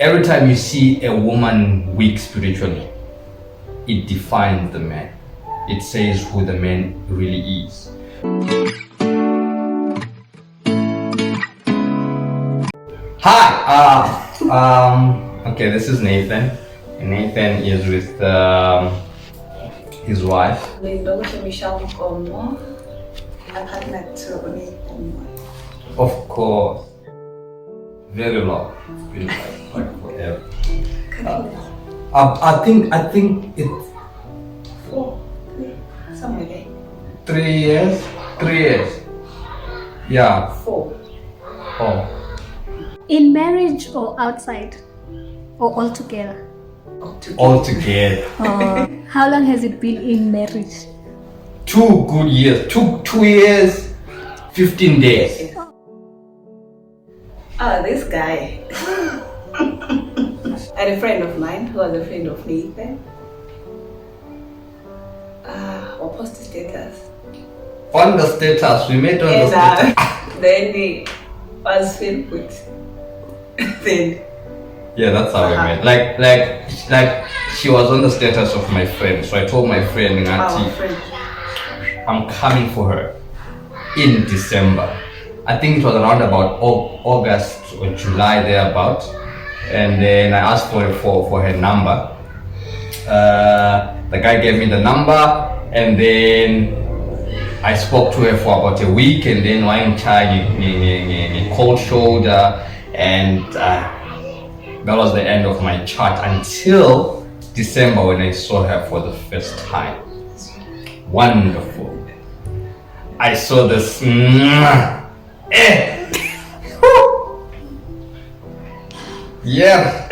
Every time you see a woman weak spiritually, it defines the man. It says who the man really is. Hi, okay, this is Nathan. And Nathan is with his wife. Lindo, a partner to Nathan. Of course. Very long. It's been like forever. I think it's 4, somewhere there. 3 years. 3 years. Yeah. 4. Oh. In marriage or outside? Or all together? All together. How long has it been in marriage? 2 good years. 2 years, 15 days. This guy. I had a friend of mine who was a friend of Nathan. Or post status. On the status, we met on the status. Then he was filled with. Then. Yeah, that's how we met. Like she was on the status of my friend. So I told my friend, I'm coming for her in December. I think it was around about August or July thereabout. And then I asked for her number. The guy gave me the number, and then I spoke to her for about a week, and then one time cold shoulder, and that was the end of my chat until December when I saw her for the first time. Wonderful. I saw this. Yeah.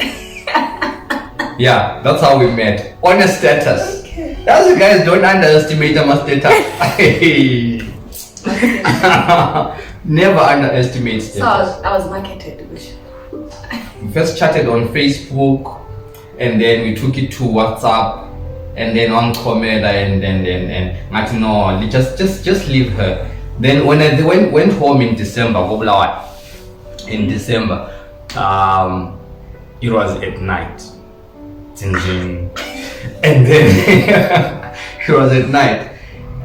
Yeah, that's how we met. On a status. Okay. That's the guys, don't underestimate my status. Never underestimate status. So I was marketed. We first chatted on Facebook, and then we took it to WhatsApp, and then on comment, and no, just leave her. Then when I went home in December, it was at night. And then it was at night.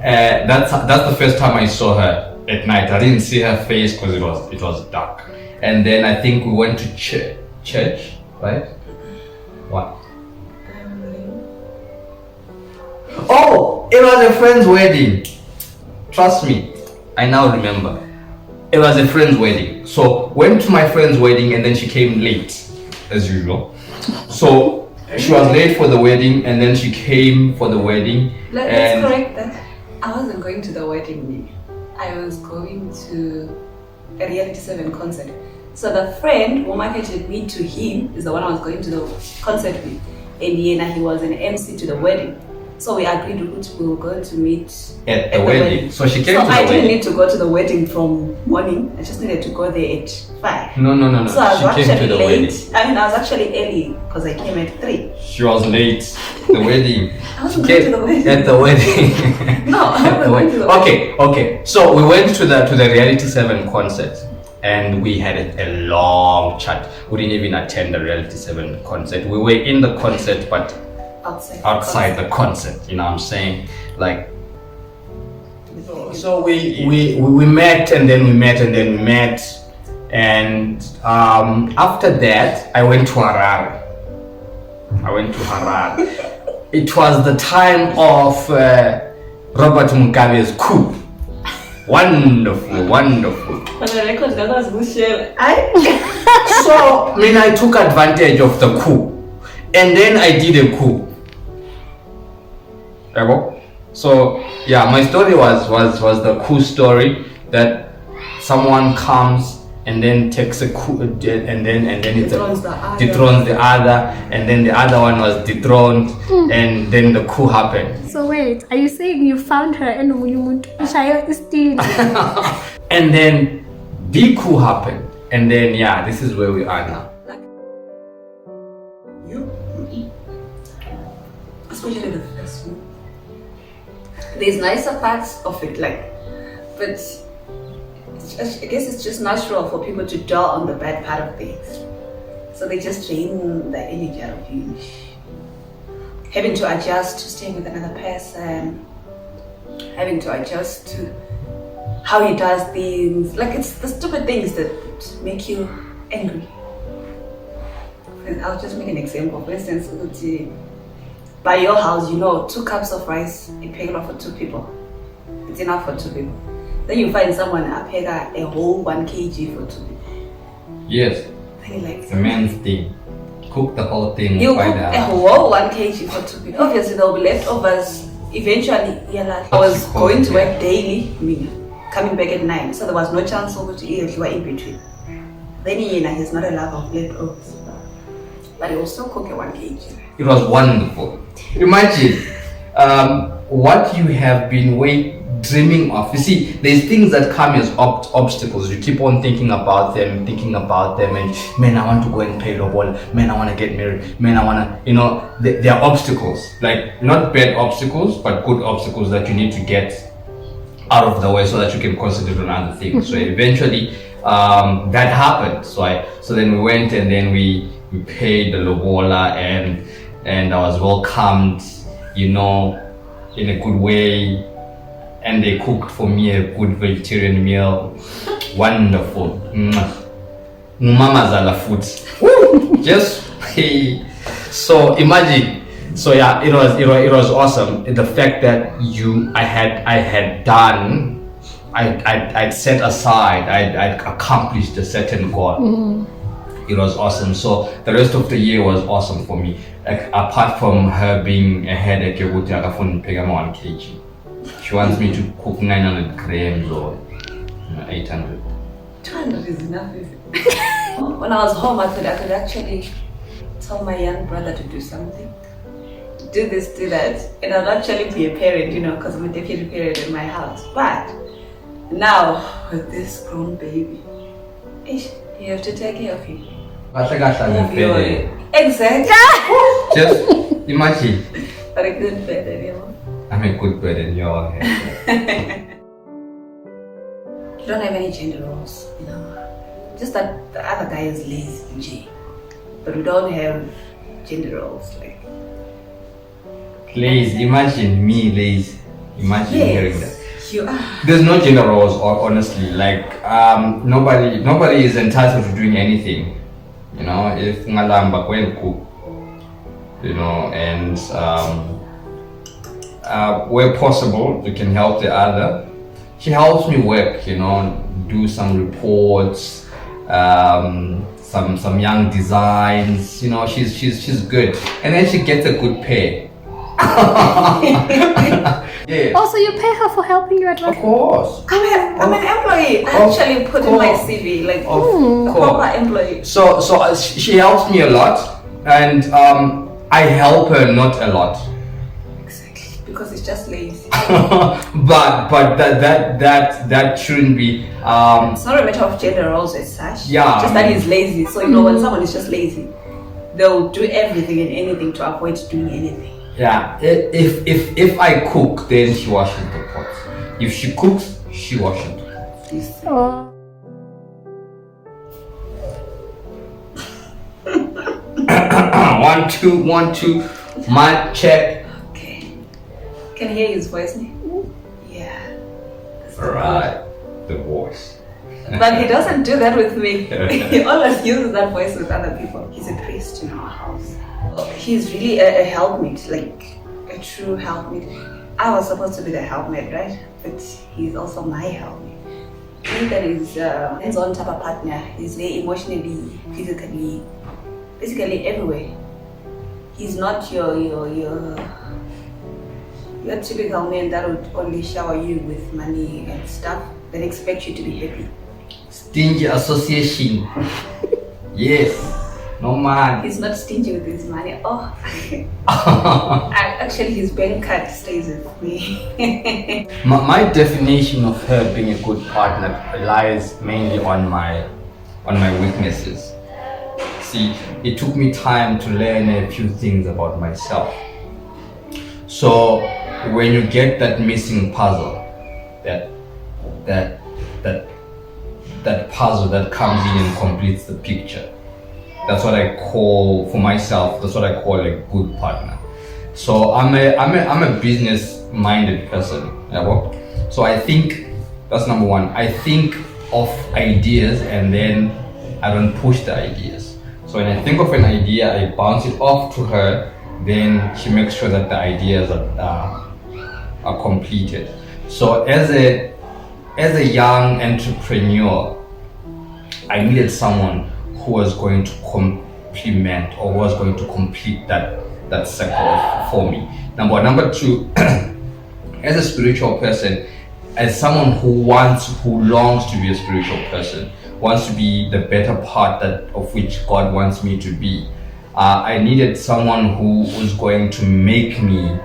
That's the first time I saw her at night. I didn't see her face because it was dark. And then I think we went to church, right? What? Oh, it was a friend's wedding. Trust me, I now remember. It was a friend's wedding. So went to my friend's wedding, and then she came late, as usual. So she was late for the wedding, and then she came for the wedding. Let's correct that. I wasn't going to the wedding. I was going to a Reality 7 concert. So the friend who marketed me to him is the one I was going to the concert with. And he was an MC to the wedding. So we agreed we were going to meet at the wedding. So she came to the wedding. So I didn't need to go to the wedding from morning. I just needed to go there at 5. No. So I was she came to the late. Wedding. I mean, I was actually early because I came at 3. She was late. The wedding. I wasn't going to the wedding. At the wedding. No, I wasn't going to the wedding. Okay. So we went to the Reality 7 concert, and we had a long chat. We didn't even attend the Reality 7 concert. We were in the concert, but outside the concert, you know what I'm saying? Like, so we met, and then we met, and after that I went to Harare. It was the time of Robert Mugabe's coup. Wonderful. So I took advantage of the coup, and then I did a coup. So yeah, my story was the coup story, that someone comes and then takes a coup, and then it dethrones the other, and then the other one was dethroned, and then the coup happened. So wait, are you saying you found her and you still? And then the coup happened, and then yeah, this is where we are now. Especially the first one. There's nicer parts of it, but I guess it's just natural for people to dwell on the bad part of things. So they just drain the energy out of you. Having to adjust to staying with another person, having to adjust to how he does things. Like, it's the stupid things that make you angry. And I'll just make an example. For instance, by your house, 2 cups of rice, you pay enough for 2 people. It's enough for 2 people. Then you find someone pay a whole 1 kg for 2 people. Yes. Then you're like, It's a man's thing. Cook the whole thing. you by cook the a whole 1 kg for 2 people. Obviously, there will be leftovers. Eventually, I was going to work daily, coming back at 9, so there was no chance over to eat in between. Then he's not a lover of leftovers, but he will still cook a 1 kg. It was wonderful. Imagine what you have been dreaming of. You see, there's things that come as obstacles. You keep on thinking about them, and man, I want to go and play low, man, I want to get married, man, I want to, there are obstacles, like not bad obstacles, but good obstacles that you need to get out of the way so that you can concentrate on other things. So eventually, that happened. So then we went and then we paid the lobola and I was welcomed, in a good way. And they cooked for me a good vegetarian meal. Wonderful. Mama Zala food. Just so imagine. So yeah, it was awesome. The fact that I'd set aside, I'd accomplished a certain goal. It was awesome. So the rest of the year was awesome for me. Like, apart from her being a headache, 1 kg. She wants me to cook 900 grams or 800. 200 is enough, is it? When I was home, I could actually tell my young brother to do something. Do this, do that. And I'd actually be a parent, because I'm a deputy parent in my house. But now, with this grown baby, you have to take care of him. Exactly. Just imagine. But a good bed, I'm a good bird in your head. You don't have any gender roles, Just that the other guy is lazy, but we don't have gender roles, like. Lazy. Imagine me lazy. Imagine hearing that. You are. There's no gender roles, honestly. Like, nobody is entitled to doing anything. If ngalamba go and cook, and where possible, you can help the other. She helps me work, do some reports, some young designs. She's good, and then she gets a good pay. Yeah. Also, you pay her for helping you at work? Of course. I'm an employee. I actually put in my CV, like a proper employee. So she helps me a lot, and I help her not a lot. Because it's just lazy. but that shouldn't be. It's not a matter of gender roles as such. Yeah. Just that he's lazy. So when someone is just lazy, they'll do everything and anything to avoid doing anything. Yeah. If I cook, then she washes the pots. If she cooks, she washes the pots. Oh. One, two. Mic check. Can you hear his voice now? Yeah. Right. The voice. But he doesn't do that with me. He always uses that voice with other people. He's a priest in our house. He's really a helpmate, like a true helpmate. I was supposed to be the helpmate, right? But he's also my helpmate. Nathan is hands-on type of partner. He's there emotionally, physically, basically everywhere. He's not your typical man that would only shower you with money and stuff, then expect you to be happy. Stingy association. Yes. No man. He's not stingy with his money. Actually, his bank card stays with me. My definition of her being a good partner lies mainly on my weaknesses. See, it took me time to learn a few things about myself. So when you get that missing puzzle, that puzzle that comes in and completes the picture, That's what I call for myself. That's what I call a good partner. So I'm a business-minded person. Yeah, so I think that's number one. I think of ideas and then I don't push the ideas. So when I think of an idea, I bounce it off to her. Then she makes sure that the ideas are completed. So as a young entrepreneur, I needed someone who was going to complement or was going to complete that circle for me. Number two, as a spiritual person, as someone who longs to be a spiritual person, wants to be the better part of which God wants me to be, I needed someone who was going to make me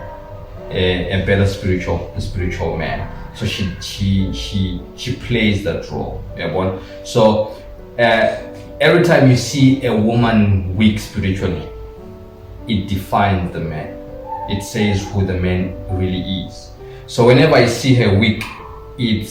a better spiritual man. So she plays that role. Yeah, so every time you see a woman weak spiritually, it defines the man. It says who the man really is. So whenever I see her weak, it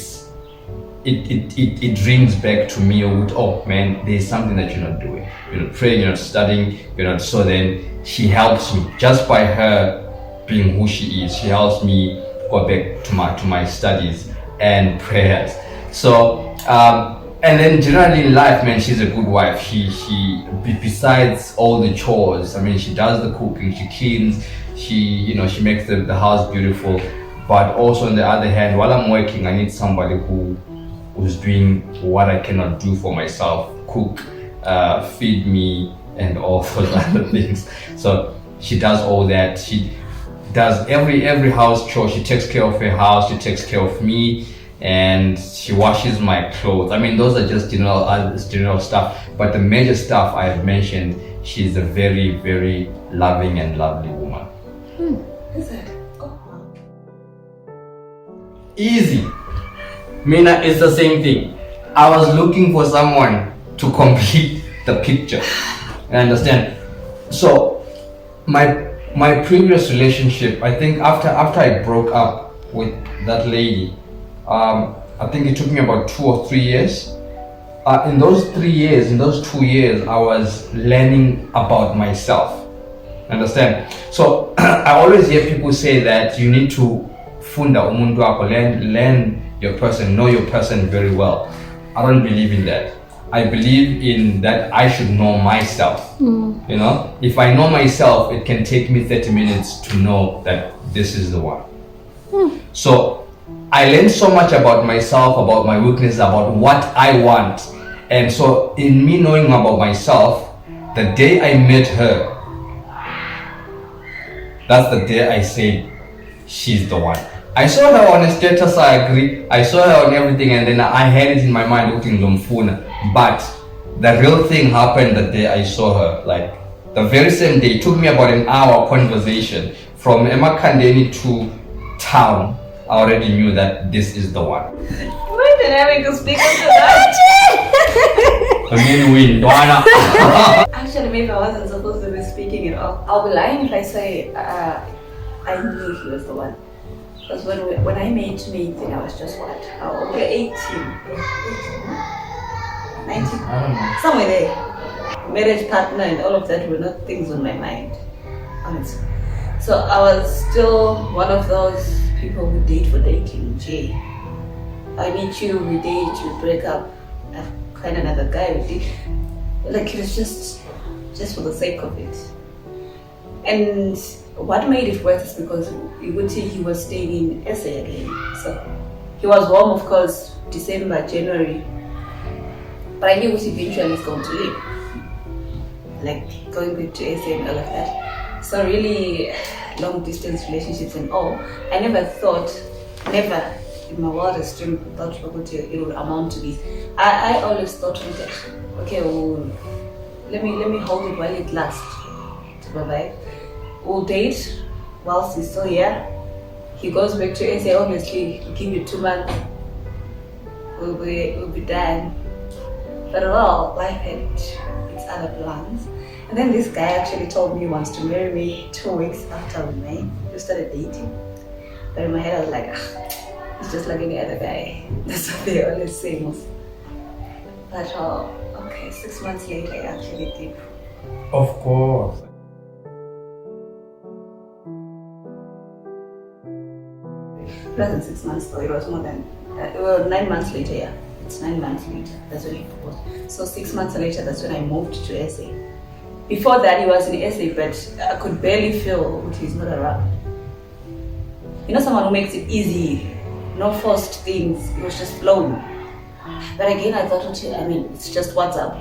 rings back to me with, oh man, there's something that you're not doing. You're not praying, you're not studying, you're not. So then she helps me just by her being who she is. She helps me go back to my studies and prayers. So and then generally in life, man, she's a good wife. She besides all the chores, I mean, she does the cooking, she cleans, she makes the house beautiful. But also on the other hand, while I'm working, I need somebody who's doing what I cannot do for myself: cook, feed me, and all those other things. So she does all that. She does every house chore. She takes care of her house. She takes care of me, and she washes my clothes. I mean, those are just general stuff. But the major stuff I have mentioned, she's a very, very loving and lovely woman. Is it? Easy. Mina, it's the same thing. I was looking for someone to complete the picture. I understand. So my previous relationship, I think after I broke up with that lady, I think it took me about 2 or 3 years. In those 2 years, I was learning about myself. Understand? So I always hear people say that you need to funda umuntu wako, learn your person, know your person very well. I don't believe in that. I believe in that I should know myself. You know, if I know myself, it can take me 30 minutes to know that this is the one. So I learned so much about myself, about my weaknesses, about what I want. And so in me knowing about myself, the day I met her, that's the day I said, she's the one. I saw her on a status, I agree. I saw her on everything, and then I had it in my mind, but the real thing happened the day I saw her. Like the very same day, it took me about an hour conversation from Emma Kandeni to town. I already knew that this is the one. Why did I make a speak into that? Actually, maybe I wasn't supposed to be speaking at all. I'll be lying if I say I knew he was the one. Because when I met Nathan, I was just what? We were 18. 19? I don't know. Somewhere there. Marriage partner and all of that were not things on my mind. Honestly. So I was still one of those people who date for dating. Jay, I meet you, we date, we break up. I find another guy, we date. Like it was just for the sake of it. And what made it worse is because you would see he was staying in SA again. So he was home, of course, December, January. But I knew eventually he's going to leave. Like going back to SA and all of that. So really long distance relationships and all. I never in my wildest dream thought it would amount to this. I always thought that, okay, well, let me hold it while it lasts to provide. We'll date whilst he's still here. He goes back to SA, obviously, we'll give you 2 months. We'll be done. But well, life had its other plans. And then this guy actually told me he wants to marry me 2 weeks after we met. We started dating. But in my head I was like, he's just like any other guy. That's what they always say most. But okay, 6 months later I actually did Of course. Less than 6 months though, it was more than, well, 9 months later, yeah. It's 9 months later, that's when he proposed. So 6 months later, that's when I moved to SA. Before that, he was in SA, but I could barely feel that he's not around. You know, someone who makes it easy, no forced things, it was just flowing. But again, I thought, okay, I mean, it's just WhatsApp.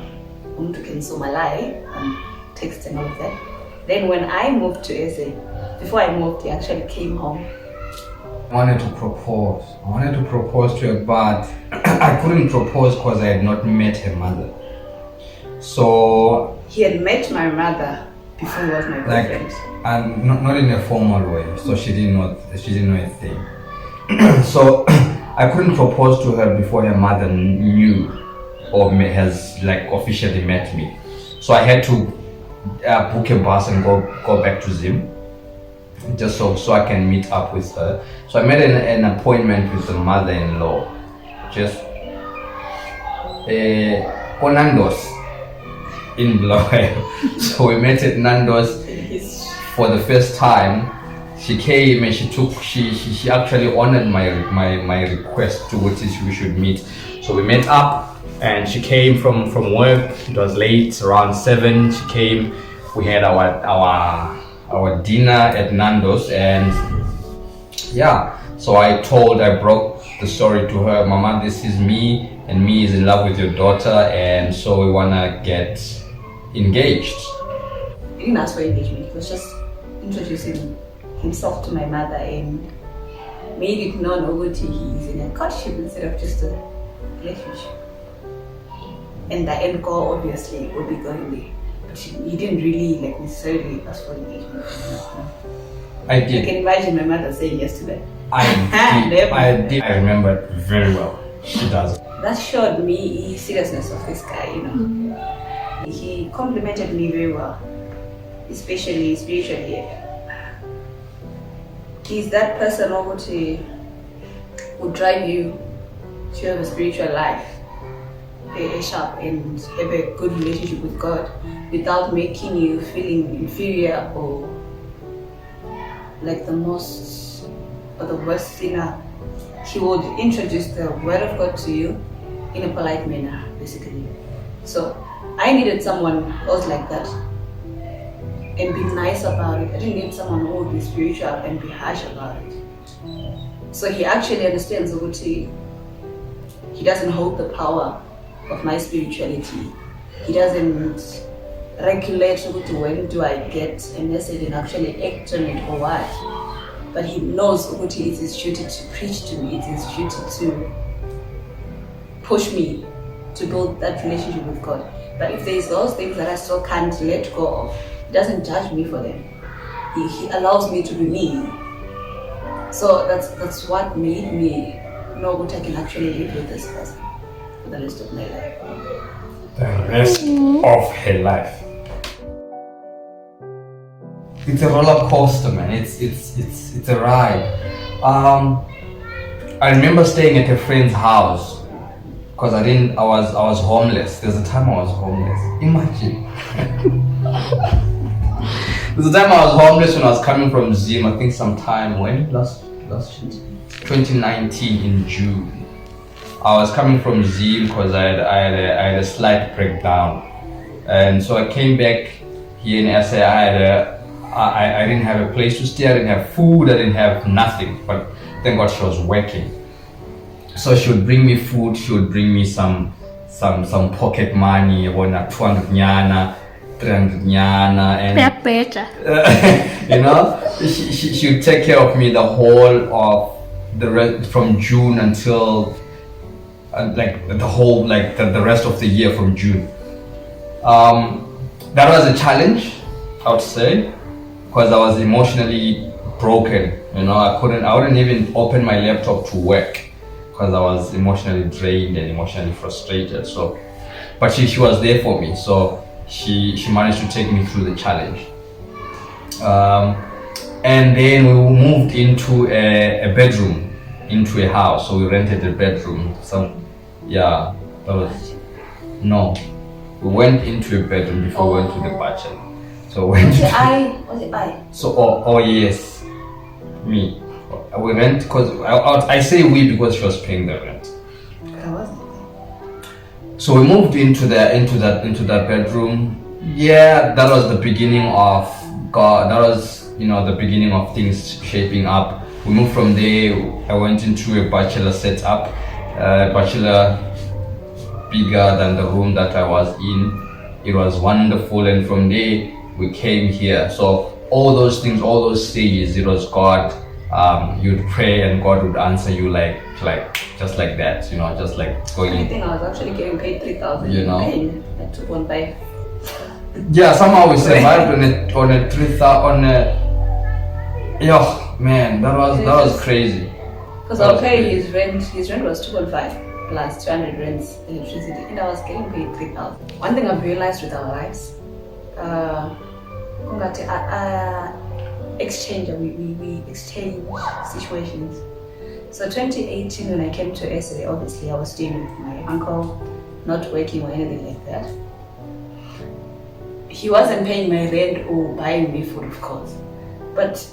I'm to cancel my life and text and all of that. Then when I moved to SA, before I moved, he actually came home. I wanted to propose. I wanted to propose to her, but I couldn't propose because I had not met her mother. So he had met my mother before he was my boyfriend. And not in a formal way. So she didn't know a thing. So I couldn't propose to her before her mother knew or has like officially met me. So I had to book a bus and go back to Zim, just so I can meet up with her. So I made an appointment with the mother-in-law, just on Nando's in Lwethu-Our. So we met at Nando's for the first time. She came and she actually honored my request to what is we should meet. So we met up and she came from work. It was late, around 7. She came. We had our dinner at Nando's, and yeah, so I broke the story to her. Mama, this is me, and me is in love with your daughter, and so we wanna get engaged. He didn't ask for engagement, he was just introducing himself to my mother and made it known that he is in a courtship instead of just a relationship. And the end goal obviously would be going there. He didn't really necessarily ask for engagement. I did. I can imagine my mother saying yes to that. I did. I remember it very well. She does. That showed me the seriousness of this guy, you know. He complimented me very well, especially spiritually. He's that person who would drive you to have a spiritual life, a sharp, and have a good relationship with God without making you feeling inferior or like the most or the worst sinner. He would introduce the word of God to you in a polite manner, basically. So I needed someone else like that and be nice about it. I didn't need someone who would be spiritual and be harsh about it. So he actually understands Uguti. He doesn't hold the power of my spirituality. He doesn't regulate Uguti, when do I get a message and actually act on it or what. But he knows Uguti, it's his duty to preach to me, it's his duty to push me to build that relationship with God. But if there's those things that I still can't let go of, he doesn't judge me for them. He allows me to be me. So that's what made me know that I can actually live with this person for the rest of my life. The rest of her life. It's a roller coaster, man. It's a ride. I remember staying at a friend's house because I was homeless. There's a time I was homeless. Imagine. There's a time I was homeless when I was coming from Zim. I think sometime when last 2019 in June. I was coming from Zim because I had a slight breakdown, and so I came back here in SA. I didn't have a place to stay. I didn't have food. I didn't have nothing. But thank God she was working. So she would bring me food. She would bring me some pocket money, 200 nyana, 300 nyana, and you know, she would take care of me the whole of the rest from June until the rest of the year from June. That was a challenge, I would say, because I was emotionally broken. You know, I wouldn't even open my laptop to work because I was emotionally drained and emotionally frustrated. So, but she was there for me. So she managed to take me through the challenge. And then we moved into a bedroom, into a house. So we rented a bedroom. We We went into a bedroom before we went to the bachelor. So we went Was to it I? So oh yes, me. We went because I say we because she was paying the rent. I wasn't. So we moved into that bedroom. Yeah, that was the beginning of God. That was the beginning of things shaping up. We moved from there. I went into a bachelor setup, bachelor bigger than the room that I was in. It was wonderful, and from there we came here. So all those things, all those stages, it was God. You'd pray and God would answer you like just like that, just like going. I think I was actually getting paid 3,000. Paying at 2.5. Yeah, somehow we survived on a 3,000 man, that was crazy. Because I was paying his rent was 2.5 plus 200 rents, electricity, and I was getting paid 3,000. One thing I've realized with our lives, exchange, we exchange situations. So 2018 when I came to SA, obviously I was staying with my uncle, not working or anything like that. He wasn't paying my rent or buying me food, of course, but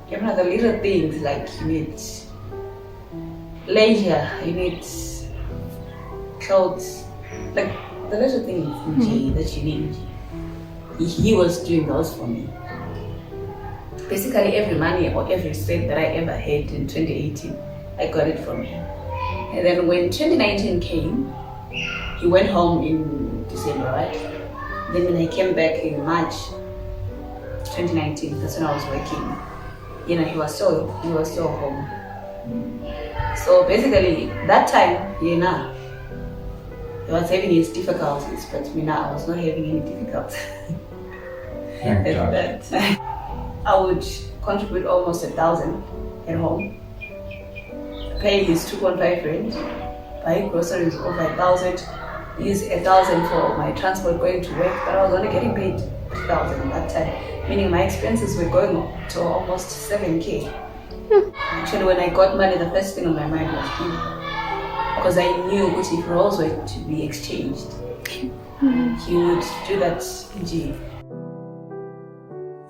the little things like you need leisure, you need clothes, like the little things that you need. He was doing those for me. Basically every money or every cent that I ever had in 2018, I got it from him. And then when 2019 came, he went home in December, right? Then when I came back in March 2019, that's when I was working. He was still home. So basically that time, he was having his difficulties, but I was not having any difficulties. At that time, I would contribute almost 1,000 at home, pay his 2.5 rent, buy groceries over 1,000, use 1,000 for my transport going to work, but I was only getting paid 2,000 at that time, meaning my expenses were going up to almost 7K. Actually, when I got money, the first thing on my mind was food, because I knew if roles were to be exchanged, he would do that in jail.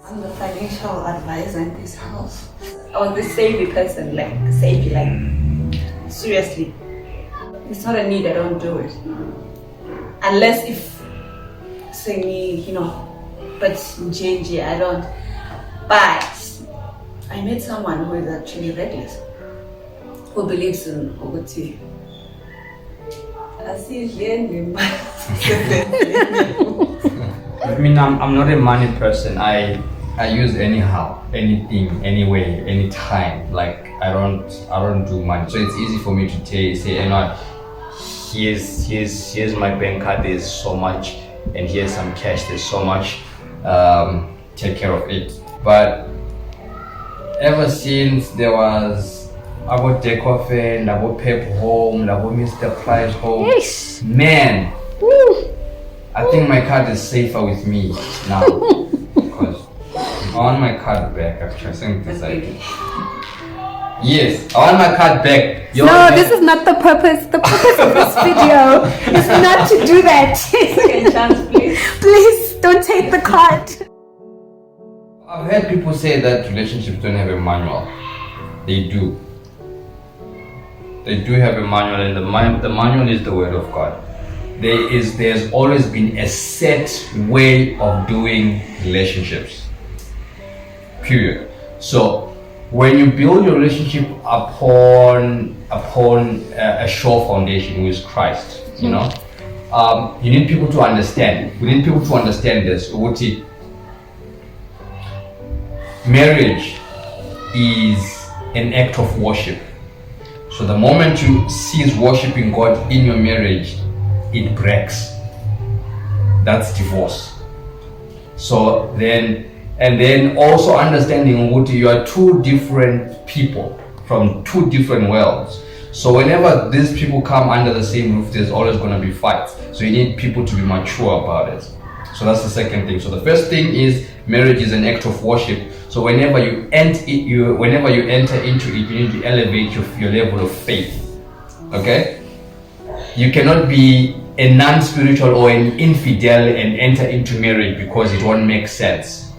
I'm the financial advisor in this house. I was the savvy person, seriously. It's not a need, I don't do it. Unless if, say me, but JJ, I don't. But I met someone who is actually reckless, who believes in Oguti. I see here. I'm not a money person. I use anyhow, anything, anyway, anytime. Like I don't do money, so it's easy for me to say, here's my bank card. There's so much, and here's some cash. There's so much. Take care of it. But ever since there was about Decofe, about Pep home, about Mr. Price home, Yes. Man. Woo. I think my card is safer with me now because I want my card back. Actually, I think this yes, I want my card back. This is not the purpose. The purpose of this video is not to do that. Second chance, please. Please don't take the card. I've heard people say that relationships don't have a manual. They do. They do have a manual, and the manual is the word of God. There's always been a set way of doing relationships. Period. So when you build your relationship upon a sure foundation, which is Christ, you need people to understand. We need people to understand this. Marriage is an act of worship. So the moment you cease worshiping God in your marriage, it breaks. That's divorce. So then also understanding what you are two different people from two different worlds. So whenever these people come under the same roof, there's always going to be fights. So you need people to be mature about it. So that's the second thing. So the first thing is marriage is an act of worship. So whenever you enter into it, you need to elevate your level of faith. Okay? You cannot be a non-spiritual or an infidel and enter into marriage because it won't make sense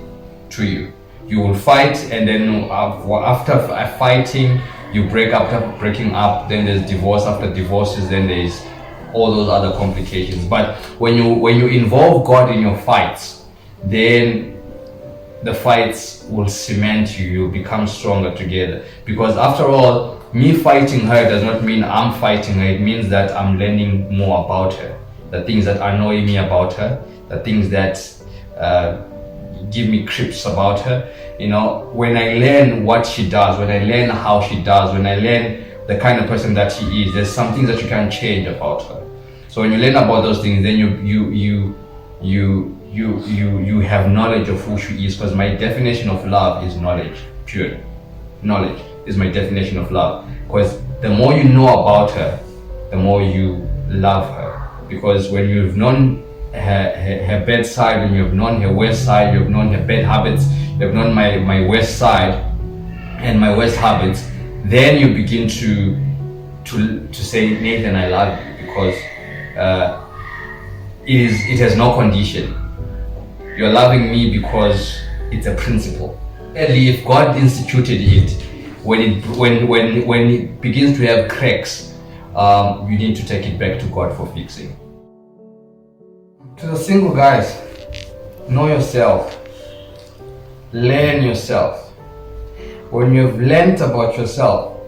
to you. You will fight, and then after fighting, you break up. After breaking up, then there's divorce. After divorces, then there's all those other complications. But when you involve God in your fights, then the fights will cement you. You become stronger together. Because after all, me fighting her does not mean I'm fighting her. It means that I'm learning more about her. The things that annoy me about her, the things that give me creeps about her. You know, when I learn what she does, when I learn how she does, when I learn the kind of person that she is, there's some things that you can't change about her. So when you learn about those things, then you have knowledge of who she is. Because my definition of love is knowledge, pure knowledge is my definition of love. Because the more you know about her, the more you love her. Because when you've known her bad side, and you've known her worst side, you've known her bad habits, you've known my worst side and my worst habits, then you begin to say, Nathan, I love you, because it has no condition. You're loving me because it's a principle. If God instituted it, when it begins to have cracks, you need to take it back to God for fixing. To the single guys, know yourself, learn yourself. When you've learned about yourself,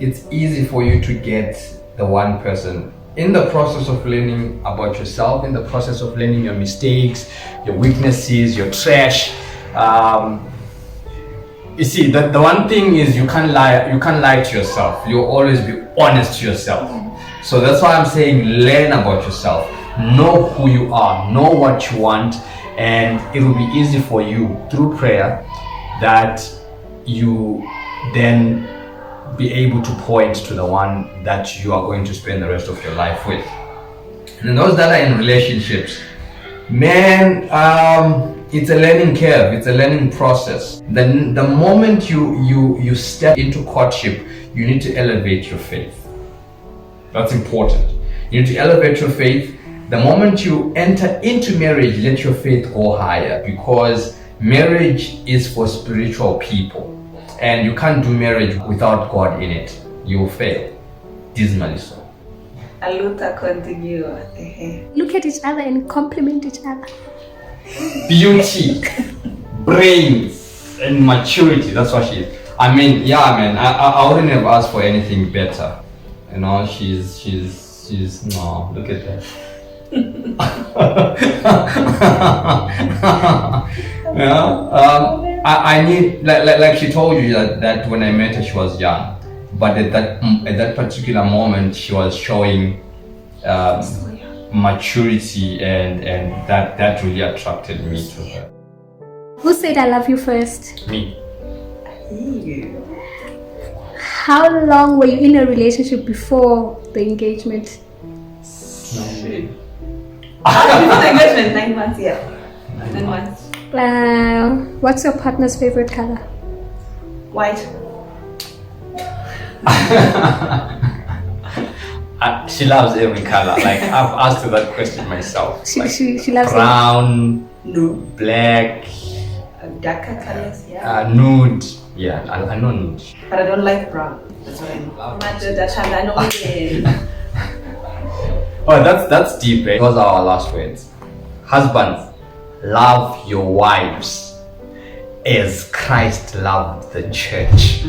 it's easy for you to get the one person. In the process of learning about yourself, in the process of learning your mistakes, your weaknesses, your trash, you see, the one thing is you can't lie to yourself. You'll always be honest to yourself. So that's why I'm saying learn about yourself. Know who you are, know what you want, and it will be easy for you through prayer that you then be able to point to the one that you are going to spend the rest of your life with. And those that are in relationships, man, it's a learning curve, it's a learning process. The moment you step into courtship, you need to elevate your faith. That's important. You need to elevate your faith. The moment you enter into marriage, let your faith go higher, because marriage is for spiritual people, and you can't do marriage without God in it. You will fail, dismally so. Aluta continue. Look at each other and compliment each other. Beauty, brains, and maturity. That's what she is. I mean, yeah, man. I wouldn't have asked for anything better. You know, she's no. Look at that. Yeah. I need, like she told you that when I met her she was young, but at that particular moment she was showing maturity, and that really attracted me to her. Who said I love you first? Me. How long were you in a relationship before the engagement? Before the engagement, 9 months, yeah. 9 months. What's your partner's favorite color? White. She loves every color. Like, I've asked her that question myself. She Like, loves brown, No. black, Darker colors, yeah. nude. Yeah, I know nude. But I don't like brown. That's what I know. Oh, that's deep. Eh? Those are our last words. Husbands, love your wives as Christ loved the church.